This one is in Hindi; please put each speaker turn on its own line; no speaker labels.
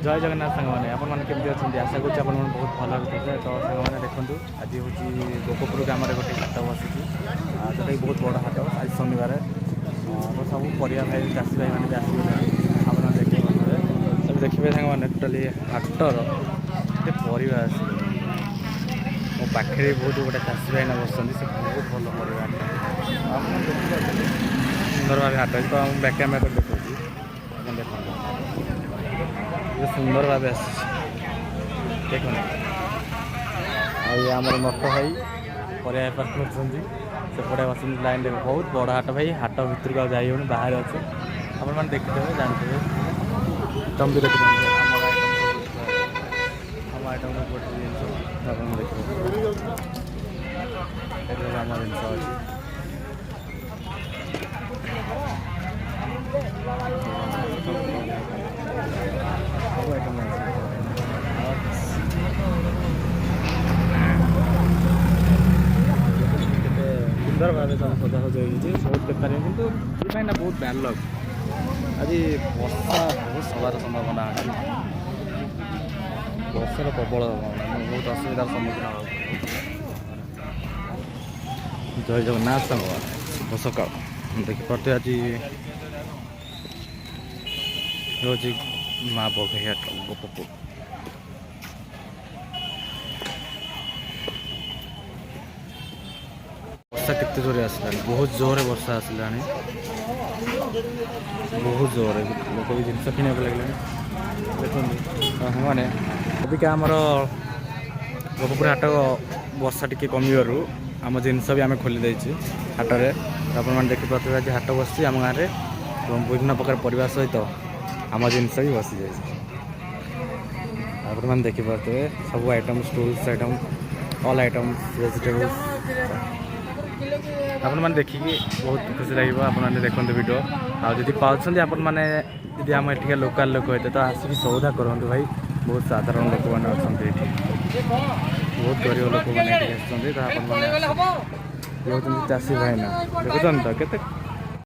जय जगन्नाथ सांग मैंने आपण मैंने केमती अच्छा आशा करूँ आप बहुत भल थे तो सांग मैंने देखूँ आज हूँ गोपपुर ग्राम गोटे हाट बसी जोटा कि बहुत बड़ हाट आज शनिवार तो सब परिया भाई चाषी भाई मैंने भी आसवे आप देखिए सब देखिए सांग मैंने टोटाली हाटर ये परिवा आस मो पाखे बहुत गोटे चाषी भाई बस बहुत भल परिवा सुंदर भाव हाट तो बैक कैमेरा देखा देखो ये सुंदर भाव देखो आम नट भाई पर बेपार करपटे बस लाइन देख बहुत बड़ हाट भाई हाट भितर को जाई हो बाहर अच्छे आप देखिथे जानते तुम भी देखते आम आइटम गोटे जिन देखिए आम जिन अच्छी सुंदर भाव सब सजा सजा बहुत बेपारी कितु ये ना बहुत बैड लक आज वर्षा बहुत सवार संभावना अच्छी वर्षार प्रबल संभावना बहुत असुविधार सम्मुखीन हो जय जगन्नाथ सांग शुभ सकाल देखिपे आज हूँ माँ बघेहाट गोपपुर वर्षा कितने जोरे आसला बहुत जोरे वर्षा आसला बहुत जोरे लोक भी जिन किना लगे देखते मैंने अबिका आमर गोपपुर हाट वर्षा टी कमिबारू आम जिनस भी आम खोली देचे हाटरे आपने देखिपे आज हाट बस आम गाँव में विभिन्न प्रकार परिवार सहित आम जिनस भी बसी जाए आपने देखिपे सब item stools item all item vegetables आपने देखिए बहुत खुशी लगे आपने देखते वीडियो आदि पाँच आपने आम एठिका लोकल लोक होते तो आसिक सौदा करूँ भाई बहुत साधारण लोक मैंने अच्छा बहुत गरीब लोक मैंने चाषी भाई ना देखुन तो